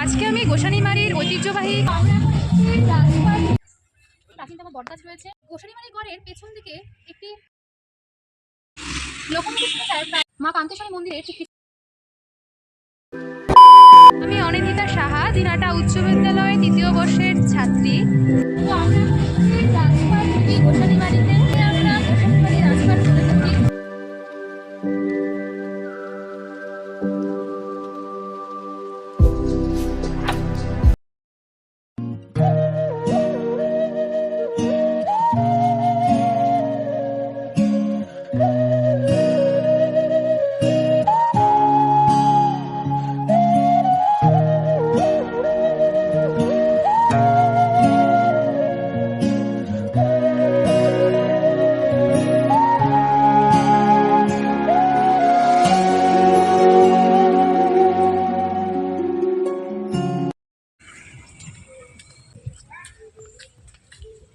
আজকে আমি গোসানিমারির ঐতিহ্যবাহী প্রাচীনতম বটগাছ রয়েছে। গোসানিমারি গড়ের পেছন দিকে একটি লোকমুখে শোনা যায় প্রায় মা কান্তেশ্বরী মন্দিরের ঠিক। আমি অনিন্দিতা সাহা, দিনহাটা উচ্চ বিদ্যালয়ের ৩য় বর্ষের ছাত্রী। তো আমরা রাজপাট গোসানিমারিতে আমরা গোসানিমারি রাজপাট বলে থাকি।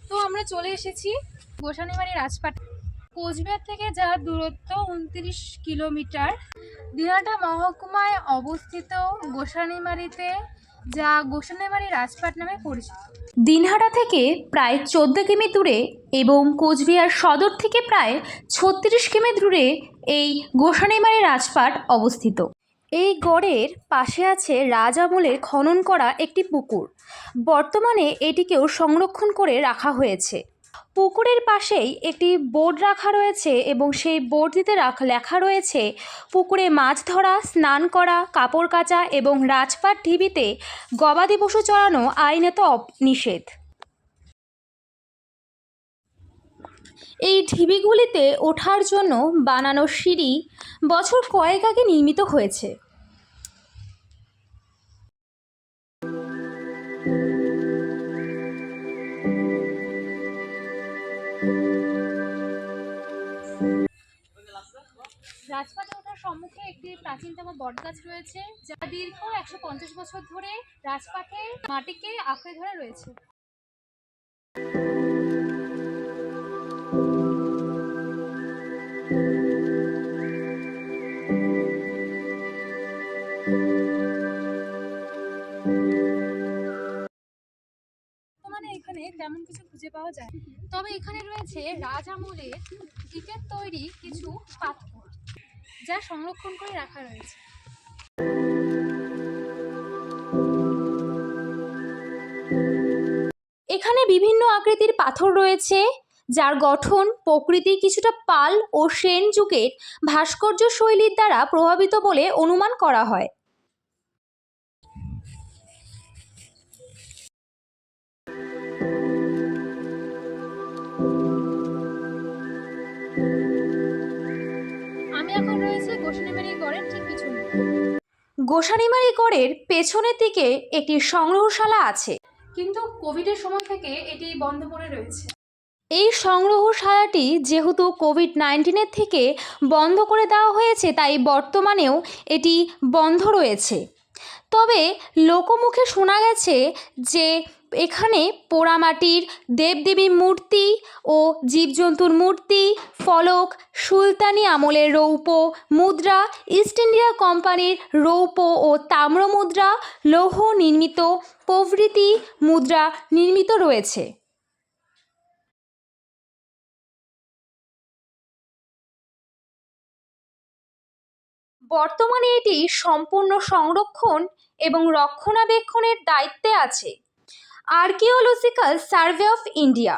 তো আমরা চলে এসেছি গোসানিমারি রাজপাট। কোচবিহার থেকে যা দূরত্ব ২৯ কিলোমিটার। দিনহাটা মহকুমায় অবস্থিত গোসানিমারিতে যা গোসানিমারি রাজপাট নামে পরিচিত। দিনহাটা থেকে প্রায় ১৪ কিমি দূরে এবং কোচবিহার সদর থেকে প্রায় ৩৬ কিমি দূরে এই গোসানিমারি রাজপাট অবস্থিত। এই গড়ের পাশে আছে রাজ আমলের খনন করা একটি পুকুর। বর্তমানে এটিকেও সংরক্ষণ করে রাখা হয়েছে। পুকুরের পাশেই একটি বোর্ড রাখা রয়েছে এবং সেই বোর্ডটিতে লেখা রয়েছে পুকুরে মাছ ধরা, স্নান করা, কাপড় কাচা এবং রাজপাট ঢিবিতে গবাদি পশু চড়ানো আইনত নিষেধ। এই ঢিবিগুলিতে ওঠার জন্য বানানো সিঁড়ি বছর কয়েক আগে নির্মিত হয়েছে। রাজপাটে ওঠার সম্মুখে একটি প্রাচীনতম বটগাছ রয়েছে, যা দীর্ঘ ১৫০ বছর ধরে রাজপাটের মাটিকে আঁকড়ে ধরে রয়েছে। এখানে তেমন কিছু খুঁজে পাওয়া যায়, তবে এখানে রয়েছে রাজ আমলের ইটের তৈরি কিছু পাথর, যা সংরক্ষণ করে রাখা রয়েছে। এখানে বিভিন্ন আকৃতির পাথর রয়েছে, যার গঠন প্রকৃতি কিছুটা পাল ও সেন যুগের ভাস্কর্য শৈলীর দ্বারা প্রভাবিত বলে অনুমান করা হয়। আমি এখন রয়েছে গোসানিমারি গড়ের ঠিক পিছনে। গোসানিমারি গড়ের পেছনের দিকে একটি সংগ্রহশালা আছে, কিন্তু কোভিডের সময় থেকে এটি বন্ধ পড়ে রয়েছে। এই সংগ্রহশালাটি যেহেতু কোভিড-১৯ থেকে বন্ধ করে দেওয়া হয়েছে, তাই বর্তমানেও এটি বন্ধ রয়েছে। তবে লোকমুখে শোনা গেছে যে এখানে পোড়ামাটির দেবদেবীর মূর্তি ও জীবজন্তুর মূর্তি, ফলক, সুলতানি আমলের রৌপ্য মুদ্রা, ইস্ট ইন্ডিয়া কোম্পানির রৌপ্য ও তাম্র মুদ্রা, লৌহ নির্মিত প্রভৃতি মুদ্রা নির্মিত রয়েছে। বর্তমানে এটি সম্পূর্ণ সংরক্ষণ এবং রক্ষণাবেক্ষণের দায়িত্বে আছে আর্কিওলজিক্যাল সার্ভে অফ ইন্ডিয়া।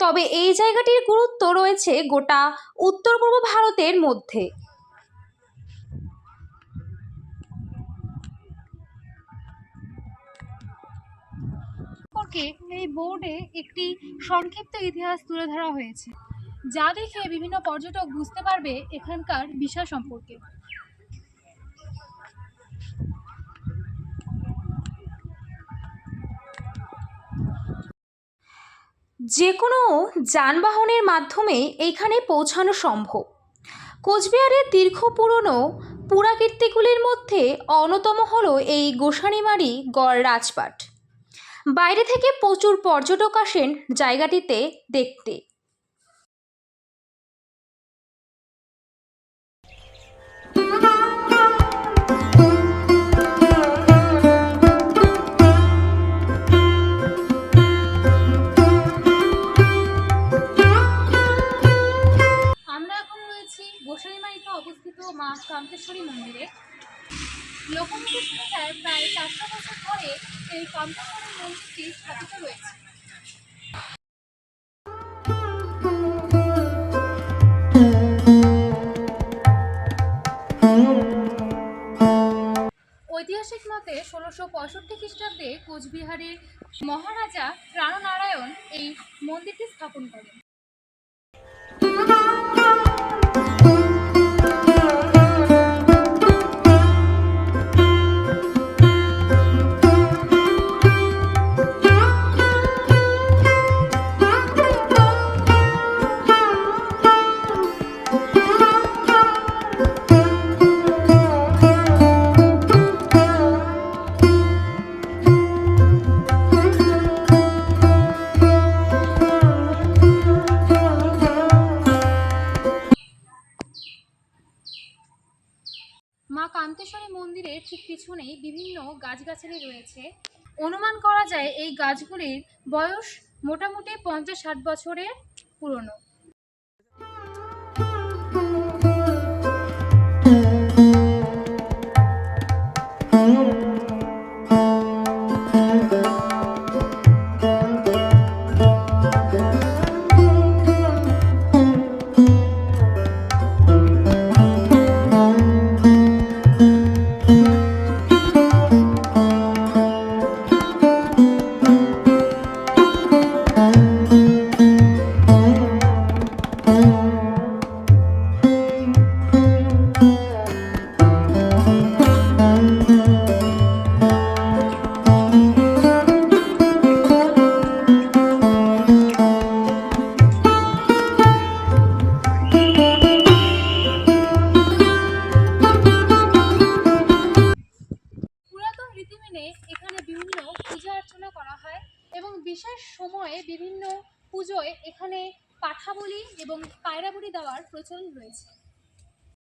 তবে এই জায়গাটির গুরুত্ব রয়েছে গোটা উত্তর পূর্ব ভারতের মধ্যে। এই বোর্ডে একটি সংক্ষিপ্ত ইতিহাস তুলে ধরা হয়েছে, যা দেখে বিভিন্ন পর্যটক বুঝতে পারবে এখানকার বিষয় সম্পর্কে। যে কোনো যানবাহনের মাধ্যমে এইখানে পৌঁছানো সম্ভব। কোচবিহারের দীর্ঘ পুরনো পুরাকীর্তিগুলির মধ্যে অন্যতম হলো এই গোসানিমারি গড় রাজপাট। বাইরে থেকে প্রচুর পর্যটক আসেন জায়গাটিতে দেখতে। লোকমুখে শোনা যায় প্রায় 400 বছর ধরে এই কান্তেশ্বরী মন্দিরটি স্থাপিত রয়েছে। ঐতিহাসিক মতে 1665 খ্রিস্টাব্দে কোচবিহারের মহারাজা প্রাণনারায়ণ এই মন্দিরটি স্থাপন করেন। মা কান্তেশ্বরী মন্দিরের ঠিক পিছনেই বিভিন্ন গাছগাছালি রয়েছে। অনুমান করা যায় এই গাছগুলির বয়স মোটামুটি 50-60 বছরের পুরনো। এখানে বিভিন্ন পূজা অর্চনা করা হয় এবং বিশেষ সময়ে বিভিন্ন পুজোয় এখানে পাঠা বলি এবং পায়রা বলি দেওয়ার প্রচলন রয়েছে।